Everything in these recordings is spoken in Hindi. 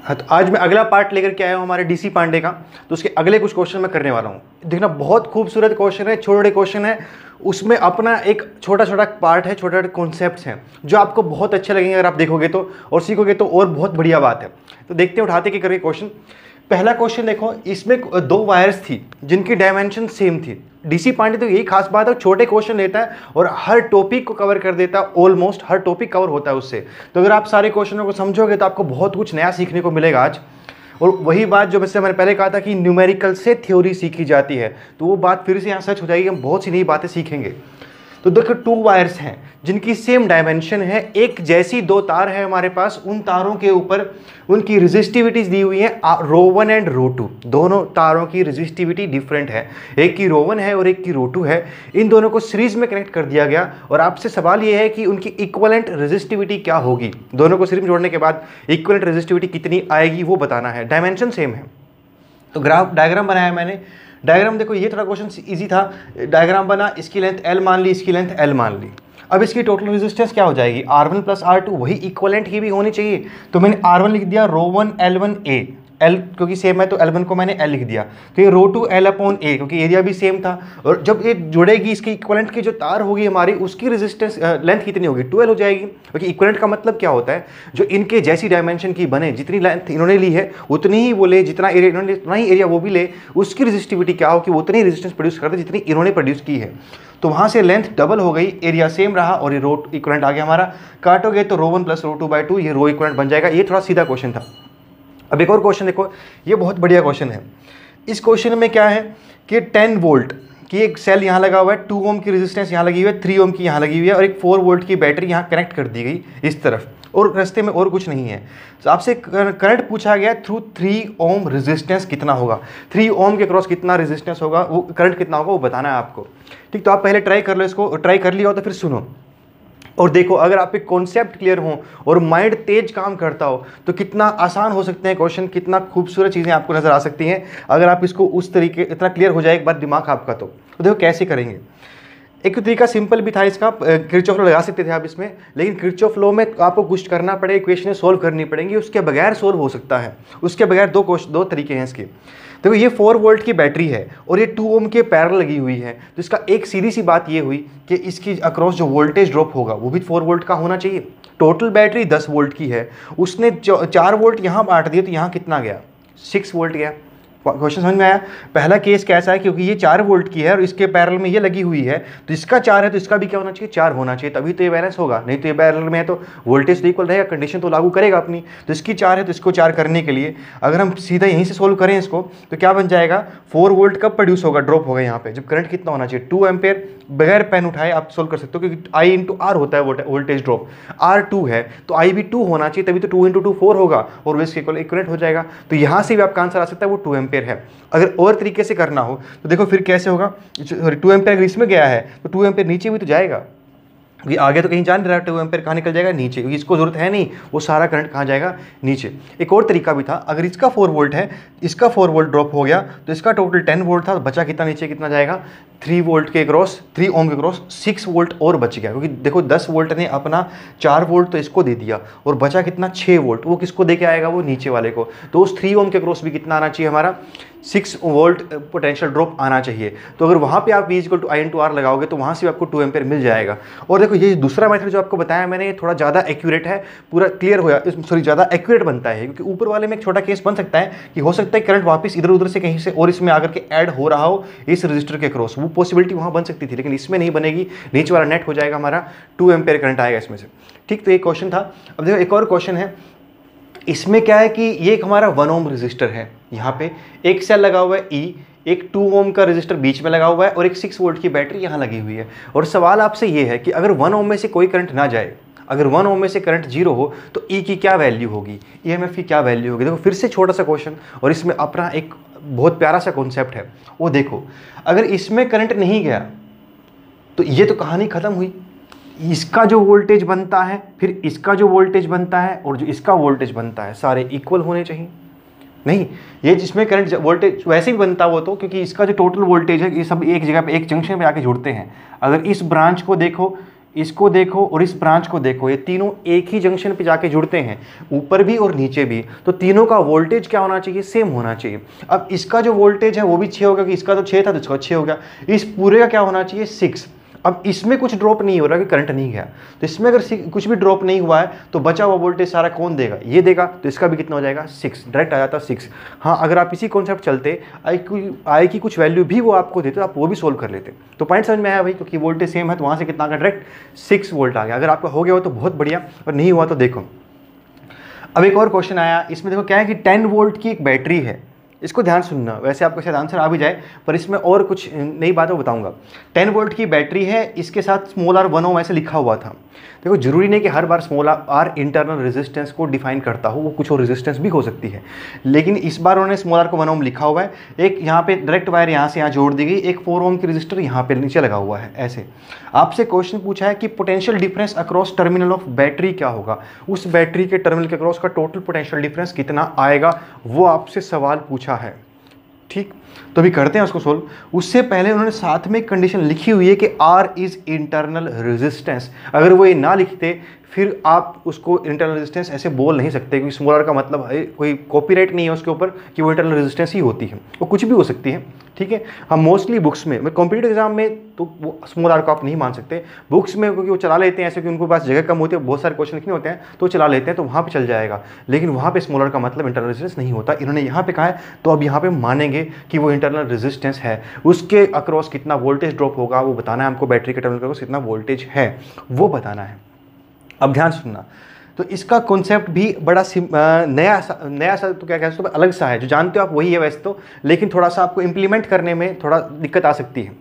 हाँ, तो आज मैं अगला पार्ट लेकर के आया हूँ हमारे डीसी पांडे का। तो उसके अगले कुछ क्वेश्चन मैं करने वाला हूँ। देखना, बहुत खूबसूरत क्वेश्चन है, छोटे क्वेश्चन है, उसमें अपना एक छोटा छोटा पार्ट है, छोटे छोटे कॉन्सेप्ट्स हैं जो आपको बहुत अच्छे लगेंगे अगर आप देखोगे तो और सीखोगे तो, और बहुत बढ़िया बात है। तो देखते हैं, उठाते कि करके क्वेश्चन। पहला क्वेश्चन देखो, इसमें दो वायर्स थी जिनकी डायमेंशन सेम थी। डीसी पांडे तो यही खास बात है, छोटे क्वेश्चन लेता है और हर टॉपिक को कवर कर देता है, ऑलमोस्ट हर टॉपिक कवर होता है उससे। तो अगर आप सारे क्वेश्चनों को समझोगे तो आपको बहुत कुछ नया सीखने को मिलेगा आज। और वही बात जो मैंने पहले कहा था कि न्यूमेरिकल से थ्योरी सीखी जाती है, तो वो बात फिर से यहाँ सच हो जाएगी, हम बहुत सी नई बातें सीखेंगे। तो देखो, टू वायर्स हैं जिनकी सेम डायमेंशन है, एक जैसी दो तार है हमारे पास, उन तारों के ऊपर उनकी रेजिस्टिविटीज दी हुई है रो 1 एंड रो 2। दोनों तारों की रेजिस्टिविटी डिफरेंट है, एक की रो 1 है और एक की रो 2 है। इन दोनों को सीरीज में कनेक्ट कर दिया गया और आपसे सवाल यह है कि उनकी इक्विवेलेंट रेजिस्टिविटी क्या होगी। दोनों को सीरीज में जोड़ने के बाद इक्विवेलेंट रेजिस्टिविटी कितनी आएगी वो बताना है, डायमेंशन सेम है। तो ग्राफ डायग्राम बनाया मैंने। डायग्राम देखो, ये थोड़ा क्वेश्चन इजी था। डायग्राम बना, इसकी लेंथ L मान ली, इसकी लेंथ L मान ली। अब इसकी टोटल रेजिस्टेंस क्या हो जाएगी, R1 प्लस R2, वही इक्विवेलेंट की भी होनी चाहिए। तो मैंने R1 लिख दिया रो 1 L1A, L क्योंकि सेम है तो L1 को मैंने L लिख दिया। तो ये रो 2 L/A क्योंकि एरिया भी सेम था। और जब ये जुड़ेगी, इसकी इक्विवेलेंट की जो तार होगी हमारी, उसकी रेजिस्टेंस लेंथ कितनी होगी, 2L हो जाएगी। क्योंकि इक्विवेलेंट का मतलब क्या होता है, जो इनके जैसी डायमेंशन की बने, जितनी लेंथ इन्होंने ली है उतनी ही वो ले, जितना एरिया इन्होंने उतना ही एरिया वो भी ले, उसकी रेजिस्टिविटी क्या हो कि वो उतनी रेजिस्टेंस प्रोड्यूस करते जितनी इन्होंने प्रोड्यूस की है। तो वहाँ से लेंथ डबल हो गई, एरिया सेम रहा और ये रो इक्विवेलेंट आ गया हमारा। काटोगे तो रो 1 प्लस रो 2/2, ये रो इक्विवेलेंट बन जाएगा। ये थोड़ा सीधा क्वेश्चन था। अब एक और क्वेश्चन देखो, ये बहुत बढ़िया क्वेश्चन है। इस क्वेश्चन में क्या है कि 10 वोल्ट की एक सेल यहाँ लगा हुआ है, 2 ओम की रेजिस्टेंस यहाँ लगी हुई है, 3 ओम की यहाँ लगी हुई है और एक 4 वोल्ट की बैटरी यहाँ कनेक्ट कर दी गई इस तरफ, और रास्ते में और कुछ नहीं है। तो आपसे करंट पूछा गया थ्रू 3 ओम रेजिस्टेंस कितना होगा, 3 ओम के क्रॉस कितना रेजिस्टेंस होगा, वो करंट कितना होगा वो बताना है आपको। ठीक, तो आप पहले ट्राई कर लो इसको, ट्राई कर लिया हो तो फिर सुनो और देखो। अगर आप एक कॉन्सेप्ट क्लियर हो और माइंड तेज काम करता हो तो कितना आसान हो सकते हैं क्वेश्चन, कितना खूबसूरत चीज़ें आपको नजर आ सकती हैं अगर आप इसको उस तरीके इतना क्लियर हो जाए एक बार दिमाग आपका। तो देखो कैसे करेंगे। एक तरीका सिंपल भी था इसका, किरचॉफ लॉ लगा सकते थे आप इसमें, लेकिन किरचॉफ लॉ में आपको कुछ करना पड़ेगा, इक्वेशनें सोल्व करनी पड़ेंगी, उसके बगैर सोल्व हो सकता है। उसके बगैर दो तरीके हैं इसके। देखो, ये 4 वोल्ट की बैटरी है और ये 2 ओम के पैरेलल लगी हुई है। तो इसका एक सीधी सी बात ये हुई कि इसकी अक्रॉस जो वोल्टेज ड्रॉप होगा वो भी 4 वोल्ट का होना चाहिए। टोटल बैटरी 10 वोल्ट की है, उसने 4 वोल्ट यहाँ बांट दिए तो यहाँ कितना गया, 6 वोल्ट गया। क्वेश्चन समझ में आया। पहला केस कैसा है, क्योंकि ये 4 वोल्ट की है और इसके पैरेलल में ये लगी हुई है, तो इसका 4 है तो इसका भी क्या होना चाहिए, 4 होना चाहिए, तभी तो ये बैलेंस होगा। नहीं तो ये पैरेलल में है तो वोल्टेज तो इक्वल रहेगा, कंडीशन तो लागू करेगा अपनी। तो इसकी 4 है तो इसको 4 करने के लिए अगर हम सीधा यहीं से सोल्व करें इसको तो क्या बन जाएगा, 4 वोल्ट कब प्रोड्यूस होगा, ड्रॉप होगा यहाँ पे, जब करंट कितना होना चाहिए 2 एम्पेयर। बगैर पेन उठाए आप सोल्व कर सकते हो, क्योंकि I इंटू आर होता है वोल्टेज ड्रॉप, R2 है तो I भी 2 होना चाहिए, तभी तो 2 इंटू 2 4 होगा और वो इसके इक्वलेंट हो जाएगा। तो यहाँ से भी आपका आंसर आ सकता है वो 2 एम्पेयर है। अगर और तरीके से करना हो तो देखो फिर कैसे होगा, सॉरी 2 एम्पेयर अगर इसमें गया है तो 2 एम्पेयर नीचे भी तो जाएगा, क्योंकि आगे तो कहीं जा नहीं रहा, 2 एम्पेयर कहाँ निकल जाएगा नीचे, क्योंकि इसको जरूरत है नहीं, वो सारा करंट कहाँ जाएगा नीचे। एक और तरीका भी था, अगर इसका 4 वोल्ट है, इसका 4 वोल्ट ड्रॉप हो गया तो इसका टोटल 10 वोल्ट था, तो बचा कितना नीचे, कितना जाएगा 3 वोल्ट के क्रॉस, 3 ओम के क्रॉस 6 वोल्ट और बच गया। क्योंकि देखो 10 वोल्ट ने अपना 4 वोल्ट तो इसको दे दिया और बचा कितना 6 वोल्ट, वो किसको दे के आएगा, वो नीचे वाले को। तो उस 3 ओम के क्रॉस भी कितना आना चाहिए हमारा, 6 वोल्ट पोटेंशियल ड्रॉप आना चाहिए। तो अगर वहाँ पे आप V = I × R लगाओगे तो वहाँ से आपको 2 एम्पेयर मिल जाएगा। और देखो ये दूसरा मेथड जो आपको बताया मैंने, ये थोड़ा ज़्यादा एक्यूरेट है, पूरा क्लियर होया, सॉरी ज़्यादा एक्यूरेट बनता है, क्योंकि ऊपर वाले में एक छोटा केस बन सकता है कि हो सकता है करंट वापस इधर उधर से कहीं से और इसमें आकर के ऐड हो रहा हो इस रजिस्टर के क्रॉस, वो पॉसिबिलिटी वहाँ बन सकती थी, लेकिन इसमें नहीं बनेगी। नीचे वाला नेट हो जाएगा हमारा, 2 एम्पेयर करंट आएगा इसमें से। ठीक, तो एक क्वेश्चन था। अब देखो एक और क्वेश्चन है, इसमें क्या है कि ये एक हमारा 1 ओम रजिस्टर है, यहाँ पे एक सेल लगा हुआ है E, एक 2 ओम का रजिस्टर बीच में लगा हुआ है और एक 6 वोल्ट की बैटरी यहाँ लगी हुई है। और सवाल आपसे ये है कि अगर 1 ओम में से कोई करंट ना जाए, अगर 1 ओम में से करंट 0 हो तो E की क्या वैल्यू होगी, EMF की क्या वैल्यू होगी। देखो फिर से छोटा सा क्वेश्चन और इसमें अपना एक बहुत प्यारा सा कॉन्सेप्ट है। वो देखो, अगर इसमें करंट नहीं गया तो ये तो कहानी खत्म हुई, इसका जो वोल्टेज बनता है, फिर इसका जो वोल्टेज बनता है और जो इसका वोल्टेज बनता है, सारे इक्वल होने चाहिए। नहीं, ये जिसमें करंट वोल्टेज वैसे भी बनता वो तो, क्योंकि इसका जो टोटल वोल्टेज है ये सब एक जगह पे एक जंक्शन पे आके जुड़ते हैं। अगर इस ब्रांच को देखो, इसको देखो और इस ब्रांच को देखो, ये तीनों एक ही जंक्शन पे जाके जुड़ते हैं, ऊपर भी और नीचे भी, तो तीनों का वोल्टेज क्या होना चाहिए, सेम होना चाहिए। अब इसका जो वोल्टेज है वो भी 6 होगा, कि इसका तो 6 था तो इसका 6 हो गया, इस पूरे का क्या होना चाहिए 6। अब इसमें कुछ ड्रॉप नहीं हो रहा कि करंट नहीं गया, तो इसमें अगर कुछ भी ड्रॉप नहीं हुआ है तो बचा हुआ वोल्टेज सारा कौन देगा, ये देगा, तो इसका भी कितना हो जाएगा 6, डायरेक्ट आ जाता 6। हाँ, अगर आप इसी कॉन्सेप्ट चलते आई की कुछ वैल्यू भी वो आपको देते तो आप वो भी सोल्व कर लेते। तो पॉइंट समझ में आया भाई, क्योंकि वोल्टेज सेम है तो वहाँ से कितना आ गया, डायरेक्ट 6 वोल्ट आ गया। अगर आपका हो गया हो तो बहुत बढ़िया, और नहीं हुआ तो देखो। अब एक और क्वेश्चन आया, इसमें देखो क्या है कि 10 वोल्ट की एक बैटरी है, इसको ध्यान सुनना, वैसे आपको शायद आंसर आ भी जाए पर इसमें और कुछ नई बातें बताऊंगा। 10 वोल्ट की बैटरी है, इसके साथ स्मॉल आर 1 ओम ऐसे लिखा हुआ था। देखो जरूरी नहीं कि हर बार स्मॉल आर इंटरनल रेजिस्टेंस को डिफाइन करता हो, वो कुछ और रेजिस्टेंस भी हो सकती है, लेकिन इस बार उन्होंने स्मॉल आर को 1 ओम लिखा हुआ है। एक यहाँ पे डायरेक्ट वायर यहाँ से यहाँ जोड़ दी गई, एक 4 ओम की रजिस्टर यहाँ पे नीचे लगा हुआ है। ऐसे आपसे क्वेश्चन पूछा है कि potential difference across terminal of battery क्या होगा, उस बैटरी के टर्मिनल के अक्रॉस का टोटल पोटेंशियल डिफरेंस कितना आएगा, वो आपसे सवाल पूछा है। ठीक, तो अभी करते हैं उसको सोल्व। उससे पहले उन्होंने साथ में एक कंडीशन लिखी हुई है कि R इज इंटरनल रेजिस्टेंस। अगर वो ये ना लिखते फिर आप उसको इंटरनल रेजिस्टेंस ऐसे बोल नहीं सकते, क्योंकि स्मॉल आर का मतलब है, कोई कॉपीराइट नहीं है उसके ऊपर कि वो इंटरनल रेजिस्टेंस ही होती है, वो कुछ भी हो सकती है। ठीक है, हम मोस्टली बुक्स में कॉम्पिटिटिव एग्जाम में तो वो स्मॉल आर को आप नहीं मान सकते, बुक्स में क्योंकि वो चला लेते हैं ऐसे कि उनके पास जगह कम होती है, बहुत सारे क्वेश्चन लिखने होते हैं तो चला लेते हैं, तो वहाँ पे चल जाएगा, लेकिन वहाँ पे स्मॉल आर का मतलब इंटरनल रेजिस्टेंस नहीं होता। इन्होंने यहाँ पे कहा है तो अब यहाँ पे मानेंगे कि वो इंटरनल रेजिस्टेंस है, उसके अक्रॉस कितना वोल्टेज ड्रॉप होगा वो बताना है हमको, बैटरी के टर्मिनल के अक्रॉस कितना वोल्टेज है वो बताना है। अब ध्यान सुनना, तो इसका कॉन्सेप्ट भी बड़ा नया सा तो क्या कहते हैं, अलग सा है, जो जानते हो आप वही है वैसे तो, लेकिन थोड़ा सा आपको इम्प्लीमेंट करने में थोड़ा दिक्कत आ सकती है,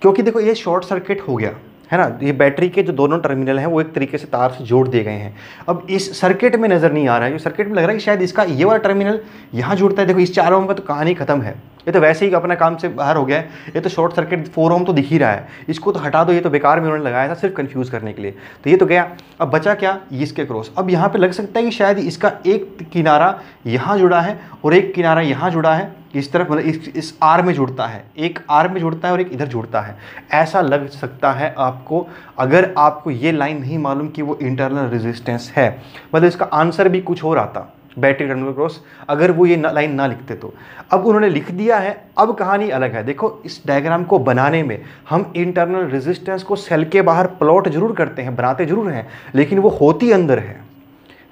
क्योंकि देखो ये शॉर्ट सर्किट हो गया है ना, ये बैटरी के जो दोनों टर्मिनल हैं वो एक तरीके से तार से जोड़ दिए गए हैं। अब इस सर्किट में नज़र नहीं आ रहा है, जो सर्किट में लग रहा है कि शायद इसका ये वाला टर्मिनल यहाँ जुड़ता है। देखो इस 4 ओम का तो कहानी खत्म है, ये तो वैसे ही अपना काम से बाहर हो गया है, ये तो शॉर्ट सर्किट 4 ओम तो दिख ही रहा है, इसको तो हटा दो, ये तो बेकार में उन्होंने लगाया था सिर्फ कंफ्यूज करने के लिए, तो ये तो गया। अब बचा क्या, इसके क्रॉस। अब यहाँ पे लग सकता है कि शायद इसका एक किनारा यहाँ जुड़ा है और एक किनारा यहाँ जुड़ा है, इस तरफ मतलब इस आर में जुड़ता है, एक आर में जुड़ता है और एक इधर जुड़ता है, ऐसा लग सकता है आपको, अगर आपको ये लाइन नहीं मालूम कि वो इंटरनल रेजिस्टेंस है। मतलब इसका आंसर भी कुछ और आता बैटरी टर्मिनल क्रॉस, अगर वो ये लाइन ना लिखते तो। अब उन्होंने लिख दिया है, अब कहानी अलग है। देखो इस डायग्राम को बनाने में हम इंटरनल रेजिस्टेंस को सेल के बाहर प्लॉट जरूर करते हैं, बनाते जरूर हैं, लेकिन वो होती अंदर है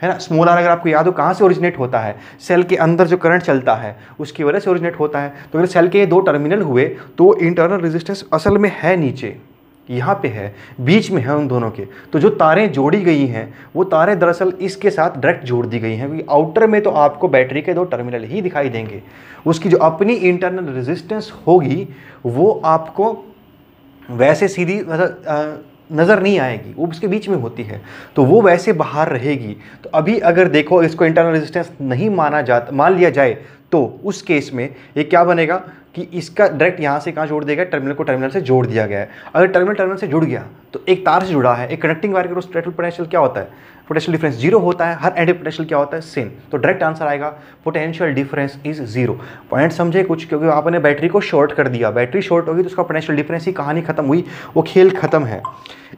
ना। स्मॉल आर अगर आपको याद हो कहाँ से ओरिजिनेट होता है, सेल के अंदर जो करंट चलता है उसकी वजह से ओरिजिनेट होता है। तो अगर सेल के 2 टर्मिनल हुए तो इंटरनल रेजिस्टेंस असल में है नीचे, यहाँ पे है, बीच में है उन दोनों के। तो जो तारें जोड़ी गई हैं वो तारें दरअसल इसके साथ डायरेक्ट जोड़ दी गई हैं, क्योंकि आउटर में तो आपको बैटरी के 2 टर्मिनल ही दिखाई देंगे, उसकी जो अपनी इंटरनल रेजिस्टेंस होगी वो आपको वैसे सीधी नज़र नहीं आएगी, वो उसके बीच में होती है, तो वो वैसे बाहर रहेगी। तो अभी अगर देखो इसको इंटरनल रेजिस्टेंस नहीं मान लिया जाए तो उस केस में ये क्या बनेगा कि इसका डायरेक्ट यहाँ से कहाँ जोड़ देगा, टर्मिनल को टर्मिनल से जोड़ दिया गया है। अगर टर्मिनल से जुड़ गया तो एक तार से जुड़ा है, एक कनेक्टिंग वायर के क्रॉस टोटल पोटेंशियल क्या होता है, पोटेंशियल डिफरेंस 0 होता है, हर एंड पोटेंशियल क्या होता है, सेम। तो डायरेक्ट आंसर आएगा पोटेंशियल डिफरेंस इज 0। पॉइंट समझे कुछ, क्योंकि आपने बैटरी को शॉर्ट कर दिया, बैटरी शॉर्ट होगी तो उसका पोटेंशियल डिफरेंस ही कहानी खत्म हुई, वो खेल खत्म है।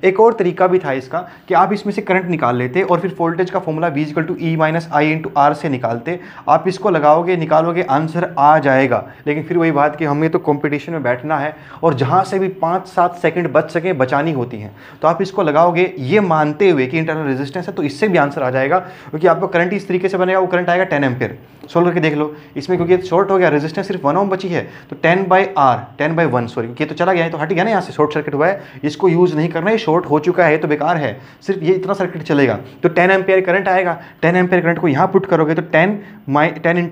एक और तरीका भी था इसका कि आप इसमें से करंट निकाल लेते और फिर वोल्टेज का formula V = E - I × R से निकालते, आप इसको लगाओगे निकालोगे आंसर आ जाएगा। लेकिन फिर वही बात कि हमें तो कंपटीशन में बैठना है और जहाँ से भी 5-7 सेकंड बच सके बचानी होती हैं, तो आप इसको लगाओगे ये मानते हुए कि इंटरनल रेजिस्टेंस है, तो इससे भी आंसर आ जाएगा, क्योंकि आपका करंट इस तरीके से बनेगा, वो करंट आएगा 10 एम्पेयर। सोल्व करके देख लो इसमें, क्योंकि शॉर्ट हो गया, रेजिस्टेंस सिर्फ 1 ओम बची है, तो 10/1 सॉरी, ये तो चला गया है तो हट गया ना, यहाँ से शॉर्ट सर्किट हुआ है, इसको यूज़ नहीं करना, ये शॉर्ट हो चुका है तो बेकार है, सिर्फ ये इतना सर्किट चलेगा। तो 10 एम्पेयर करंट आएगा, 10 एम्पेयर करंट को यहाँ पुट करोगे तो 10 × 1 10 -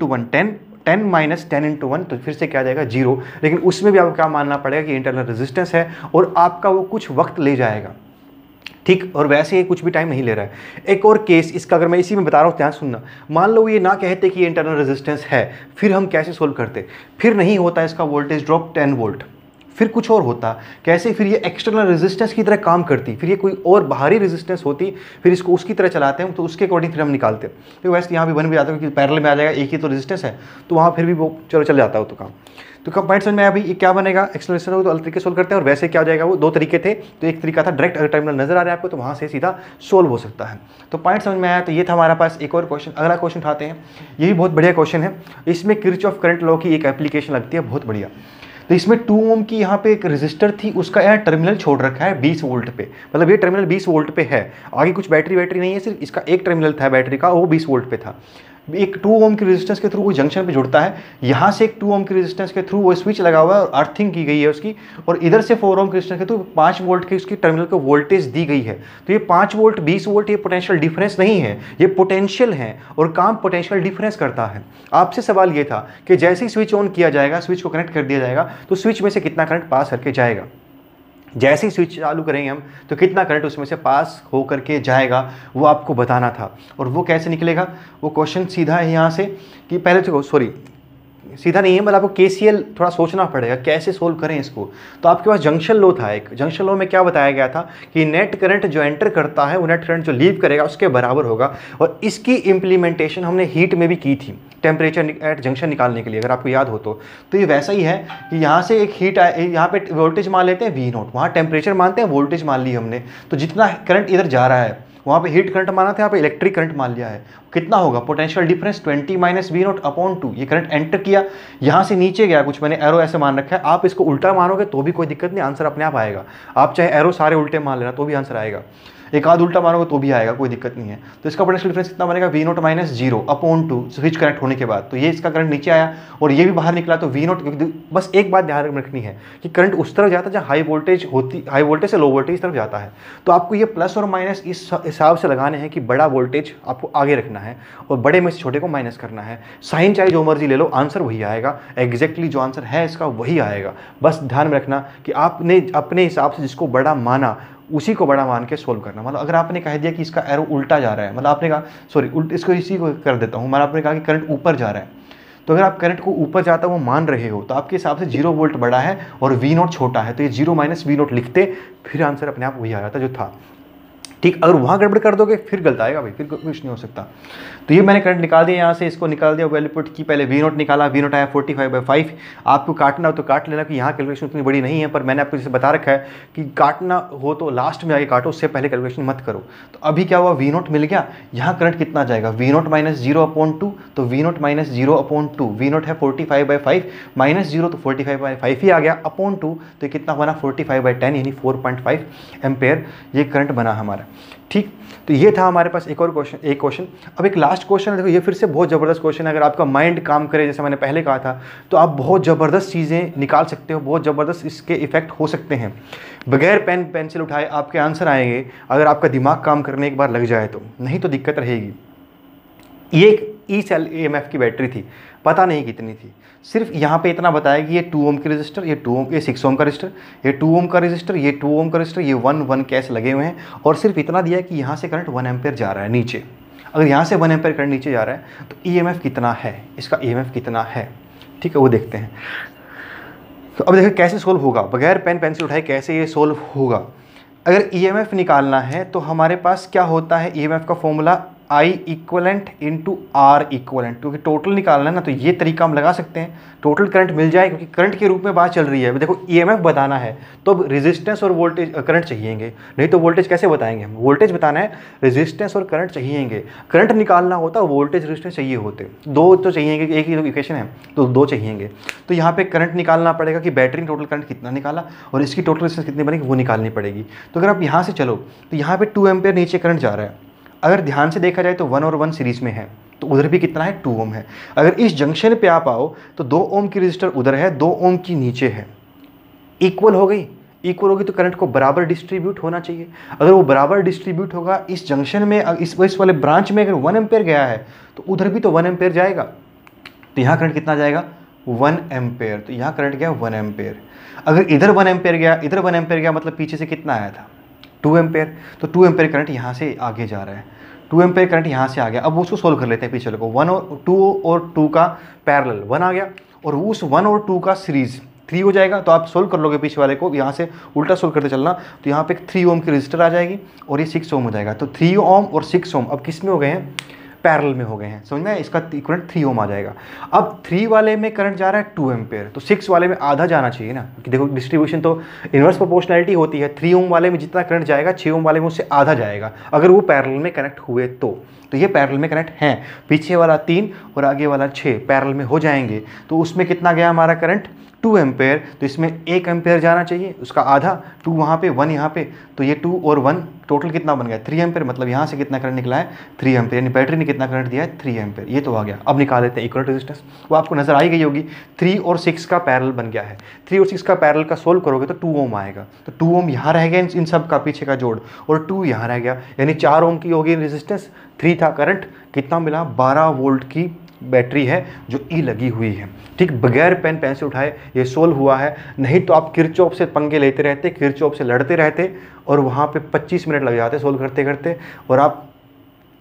10 × 1, तो फिर से क्या जाएगा 0। लेकिन उसमें भी आपको क्या मानना पड़ेगा कि इंटरनल रेजिस्टेंस है और आपका वो कुछ वक्त ले जाएगा, ठीक, और वैसे ही कुछ भी टाइम नहीं ले रहा है। एक और केस इसका अगर मैं इसी में बता रहा हूँ, ध्यान सुनना, मान लो ये ना कहते कि ये इंटरनल रेजिस्टेंस है, फिर हम कैसे सोल्व करते, फिर नहीं होता इसका वोल्टेज ड्रॉप 10 वोल्ट, फिर कुछ और होता, कैसे फिर ये एक्सटर्नल रेजिस्टेंस की तरह काम करती, फिर ये कोई और बाहरी रेजिस्टेंस होती, फिर इसको उसकी तरह चलाते हैं, तो उसके अकॉर्डिंग फिर हम निकालते हैं। तो वैसे यहाँ भी बन भी जाता है कि पैरेलल में आ जाएगा, एक ही तो रेजिस्टेंस है, तो वहाँ फिर भी वो चलो चल जाता है तो काम। तो कंपाउंड समझ में अभी ये क्या बनेगा, एक्सप्लेनेशन हो तो अलग तरीके सोल्व करते हैं, और वैसे क्या हो जाएगा, वो दो तरीके थे। तो एक तरीका था डायरेक्ट, अगर टर्मिनल नजर आ रहा है आपको तो वहाँ से सीधा सोल्व हो सकता है। तो पॉइंट समझ में आया। तो ये था हमारा पास एक और क्वेश्चन। अगला क्वेश्चन उठाते हैं, ये भी बहुत बढ़िया क्वेश्चन है। इसमें किरचॉफ करंट लॉ की एक एप्लीकेशन लगती है, बहुत बढ़िया। तो इसमें 2 ओम की यहाँ पे एक रेजिस्टर थी, उसका यहाँ टर्मिनल छोड़ रखा है 20 वोल्ट पे, मतलब ये टर्मिनल 20 वोल्ट पे है, आगे कुछ बैटरी नहीं है, सिर्फ इसका एक टर्मिनल था बैटरी का, वो 20 वोल्ट पे था। एक 2 ओम की रेजिस्टेंस के थ्रू वो जंक्शन पे जुड़ता है, यहाँ से एक 2 ओम की रेजिस्टेंस के थ्रू वो स्विच लगा हुआ है और अर्थिंग की गई है उसकी, और इधर से 4 ओम की रेजिस्टेंस के थ्रू 5 वोल्ट की उसकी टर्मिनल को वोल्टेज दी गई है। तो ये 5 वोल्ट 20 वोल्ट ये पोटेंशियल डिफरेंस नहीं है, ये पोटेंशियल है और काम पोटेंशियल डिफरेंस करता है। आपसे सवाल ये था कि जैसे ही स्विच ऑन किया जाएगा, स्विच को कनेक्ट कर दिया जाएगा, तो स्विच में से कितना करंट पास करके जाएगा, जैसे ही स्विच चालू करेंगे हम तो कितना करंट उसमें से पास हो करके जाएगा, वो आपको बताना था। और वो कैसे निकलेगा, वो क्वेश्चन सीधा है यहाँ से कि पहले तो सॉरी सीधा नहीं है, मतलब आपको केसीएल थोड़ा सोचना पड़ेगा कैसे सोल्व करें इसको। तो आपके पास जंक्शन लो था, एक जंक्शन लो में क्या बताया गया था कि नेट करंट जो एंटर करता है वो नेट करंट जो लीव करेगा उसके बराबर होगा, और इसकी इंप्लीमेंटेशन हमने हीट में भी की थी, टेम्परेचर एट जंक्शन निकालने के लिए, अगर आपको याद हो तो ये वैसा ही है कि यहाँ से एक हीट आए, यहाँ पे वोल्टेज मान लेते हैं V0, वहाँ टेम्परेचर मानते हैं, वोल्टेज मान ली हमने, तो जितना करंट इधर जा रहा है वहाँ पे हीट करंट माना था, यहाँ पे इलेक्ट्रिक करंट मान लिया है, कितना होगा पोटेंशियल डिफरेंस 20 माइनस V0/2। ये करंट एंटर किया, यहाँ से नीचे गया, कुछ मैंने एरो ऐसे मान रखा है, आप इसको उल्टा मानोगे तो भी कोई दिक्कत नहीं, आंसर अपने आप आएगा। आप चाहे एरो सारे उल्टे मान लेना तो भी आंसर आएगा, एक आध उल्टा मानोगे तो भी आएगा, कोई दिक्कत नहीं है। तो इसका पोटेंशियल डिफरेंस कितना बनेगा, V0 माइनस 0/2 स्विच कनेक्ट होने के बाद। तो ये इसका करंट नीचे आया और ये भी बाहर निकला, तो V0, बस एक बात ध्यान रखनी है कि करंट उस तरफ जाता है जहाँ हाई वोल्टेज होती, हाई वोल्टेज से लो वोल्टेज तरफ जाता है। तो आपको ये प्लस और माइनस इस हिसाब से लगाने हैं कि बड़ा वोल्टेज आपको आगे रखना है और बड़े में से छोटे को माइनस करना है। साइन चाहे जो मर्जी ले लो, आंसर वही आएगा, एग्जैक्टली जो आंसर है इसका वही आएगा। बस ध्यान में रखना कि आपने अपने हिसाब से जिसको बड़ा माना उसी को बड़ा मान के सोल्व करना। मतलब अगर आपने कह दिया कि इसका एरो उल्टा जा रहा है, मतलब आपने कहा सॉरी इसको इसी को कर देता हूँ, मतलब आपने कहा कि करंट ऊपर जा रहा है, तो अगर आप करंट को ऊपर जाता वो मान रहे हो तो आपके हिसाब से 0 वोल्ट बड़ा है और V0 छोटा है, तो ये 0 माइनस V0 लिखते, फिर आंसर अपने आप वही आ जाता जो था। ठीक, अगर वहाँ गड़बड़ कर दोगे फिर गलत आएगा भाई, फिर कुछ नहीं हो सकता। तो ये मैंने करंट निकाल दिया, यहाँ से इसको निकाल दिया, वैल्यू पुट की, पहले V0 निकाला, V0 आया 45/5। आपको काटना हो तो काट लेना, कि यहाँ कैलकुलेशन उतनी बड़ी नहीं है, पर मैंने आपको जैसे बता रखा है कि काटना हो तो लास्ट में आगे काटो, उससे पहले कैलकुलेशन मत करो। तो अभी क्या हुआ, V0 मिल गया, यहाँ करंट कितना जाएगा, V0 माइनस 0/2, तो V0 माइनस 0/2, V0 है 45/5 माइनस 0 तो 45/5 ही आ गया, /2 तो कितना बना 45/10 यानी 4.5 एम्पेयर ये करंट बना हमारा। ठीक, तो ये था हमारे पास एक और क्वेश्चन। अब एक लास्ट क्वेश्चन है, देखो ये फिर से बहुत ज़बरदस्त क्वेश्चन है। अगर आपका माइंड काम करे जैसे मैंने पहले कहा था तो आप बहुत ज़बरदस्त चीज़ें निकाल सकते हो, बहुत ज़बरदस्त इसके इफेक्ट हो सकते हैं। बगैर पेन पेंसिल उठाए आपके आंसर आएंगे, अगर आपका दिमाग काम करने एक बार लग जाए तो, नहीं तो दिक्कत रहेगी। ये एक ई सेल EMF की बैटरी थी, पता नहीं कितनी थी, सिर्फ यहाँ पे इतना बताया कि ये 2 ओम की रजिस्टर, ये 2 ओम, ये 6 ओम का रजिस्टर, ये 2 ओम का रजिस्टर, ये 2 ओम का रजिस्टर, ये 1 कैसे लगे हुए हैं, और सिर्फ इतना दिया कि यहाँ से करंट 1 एम्पेयर जा रहा है नीचे। अगर यहाँ से 1 एम्पेयर करंट नीचे जा रहा है तो EMF कितना है, इसका EMF कितना है, ठीक है वो देखते हैं। तो अब देखिए कैसे सोल्व होगा, बगैर पेन पेंसिल उठाए कैसे ये सोल्व होगा। अगर EMF निकालना है तो हमारे पास क्या होता है, EMF का formula I equivalent into R equivalent, क्योंकि टोटल निकालना है ना, तो ये तरीका हम लगा सकते हैं, टोटल करंट मिल जाए, क्योंकि करंट के रूप में बात चल रही है। देखो EMF बताना है तो अब रेजिस्टेंस और वोल्टेज करंट चाहिएंगे, नहीं तो वोल्टेज कैसे बताएंगे हम, वोल्टेज बताना है, रेजिस्टेंस और करंट चाहिएंगे। करंट निकालना होता वोल्टेज रेजिस्टेंस चाहिए होते, दो तो चाहिएंगे, एक ही तो इक्वेशन है तो दो चाहिएंगे। तो यहाँ पे करंट निकालना पड़ेगा कि बैटरी ने टोटल करंट कितना निकाला और इसकी टोटल रेजिस्टेंस कितनी बनेगी वो निकालनी पड़ेगी। तो अगर आप यहाँ से चलो तो यहाँ पे 2 एम्पेयर नीचे करंट जा रहा है, अगर ध्यान से देखा जाए तो 1 और 1 सीरीज में है, तो उधर भी कितना है 2 ओम है। अगर इस जंक्शन पे आप आओ तो 2 ओम की रजिस्टर उधर है, 2 ओम की नीचे है, इक्वल हो गई, इक्वल होगी तो करंट को बराबर डिस्ट्रीब्यूट होना चाहिए। अगर वो बराबर डिस्ट्रीब्यूट होगा इस जंक्शन में, इस वाले ब्रांच में अगर 1 एम्पेयर गया है तो उधर भी तो 1 एम्पेयर जाएगा, तो यहाँ करंट कितना जाएगा 1 एम्पेयर, तो यहाँ करंट गया 1 एम्पेयर। अगर इधर 1 एम्पेयर गया, इधर 1 एम्पेयर गया, मतलब पीछे से कितना आया था 2 एम्पेयर, तो 2 एम्पेयर करंट यहाँ से आगे जा रहा है, 2 एम्पेयर करंट यहाँ से आ गया। अब उसको सोल्व कर लेते हैं पीछे को, 1 और 2 का पैरेलल 1 आ गया, और उस 1 और 2 का सीरीज 3 हो जाएगा, तो आप सोल्व कर लोगे पीछे वाले को, यहाँ से उल्टा सोल्व करते चलना, तो यहाँ पे एक 3 ओम की रजिस्टर आ जाएगी और ये 6 ओम हो जाएगा। तो 3 ओम और 6 ओम अब किस में हो गए हैं, पैरेलल में हो गए हैं, समझ में, इसका इक्विवेलेंट 3 ओम आ जाएगा। अब 3 वाले में करंट जा रहा है 2 एम्पेयर, तो 6 वाले में आधा जाना चाहिए ना, क्योंकि देखो डिस्ट्रीब्यूशन तो इनवर्स प्रोपोर्शनैलिटी होती है। 3 ओम वाले में जितना करंट जाएगा 6 ओम वाले में उससे आधा जाएगा, अगर वो पैरेलल में कनेक्ट हुए तो ये पैरेलल में कनेक्ट हैं। पीछे वाला 3 और आगे वाला 6 पैरेलल में हो जाएंगे, तो उसमें कितना गया हमारा करंट, 2 एम्पेयर, तो इसमें 1 एम्पेयर जाना चाहिए, उसका आधा, 2 वहाँ पे 1 यहाँ पे, तो ये 2 और 1 टोटल कितना बन गया, 3 एम्पेयर, मतलब यहाँ से कितना करंट निकला है 3 एम्पेयर, यानी बैटरी ने कितना करंट दिया है 3 एम्पेयर, ये तो आ गया। अब निकाल लेते हैं इक्विवेलेंट रेजिस्टेंस, वो आपको नजर आई गई होगी, 3 और 6 का पैरेलल बन गया है। 3 और 6 का पैरेलल का सोल्व करोगे तो 2 ओम आएगा, तो 2 ओम यहाँ रह गया इन सब का पीछे का जोड़, और 2 यहाँ रह गया, यानी 4 ओम की होगी रेजिस्टेंस, 3 था करंट, कितना मिला 12 वोल्ट की बैटरी है जो ई लगी हुई है। ठीक, बगैर पेन पेंसिल उठाए ये सोल्व हुआ है, नहीं तो आप किरचॉफ से पंगे लेते रहते, किरचॉफ से लड़ते रहते और वहाँ पे 25 मिनट लग जाते सोल्व करते करते, और आप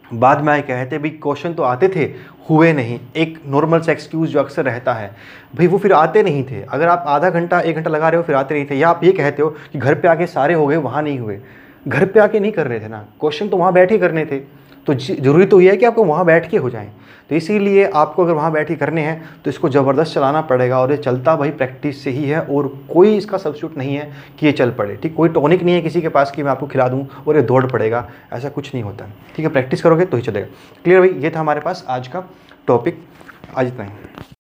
बाद में आए कहते भाई क्वेश्चन तो आते थे हुए नहीं। एक नॉर्मल सा एक्सक्यूज़ जो अक्सर रहता है भाई, वो फिर आते नहीं थे। अगर आप आधा घंटा 1 घंटा लगा रहे हो फिर आते नहीं थे, या आप ये कहते हो कि घर पे आके सारे हो गए, वहाँ नहीं हुए, घर पे आके नहीं कर रहे थे ना, क्वेश्चन तो वहाँ बैठ ही करने थे, तो ज़रूरी तो ये है कि आपको वहाँ बैठ के हो जाएं। तो इसीलिए आपको अगर वहाँ बैठ के करने हैं तो इसको ज़बरदस्त चलाना पड़ेगा, और ये चलता भाई प्रैक्टिस से ही है, और कोई इसका सब्स्टिट्यूट नहीं है कि ये चल पड़े। ठीक, कोई टॉनिक नहीं है किसी के पास कि मैं आपको खिला दूँ और ये दौड़ पड़ेगा, ऐसा कुछ नहीं होता। ठीक है, प्रैक्टिस करोगे तो ही चलेगा। क्लियर भाई, ये था हमारे पास आज का टॉपिक, आज इतना ही।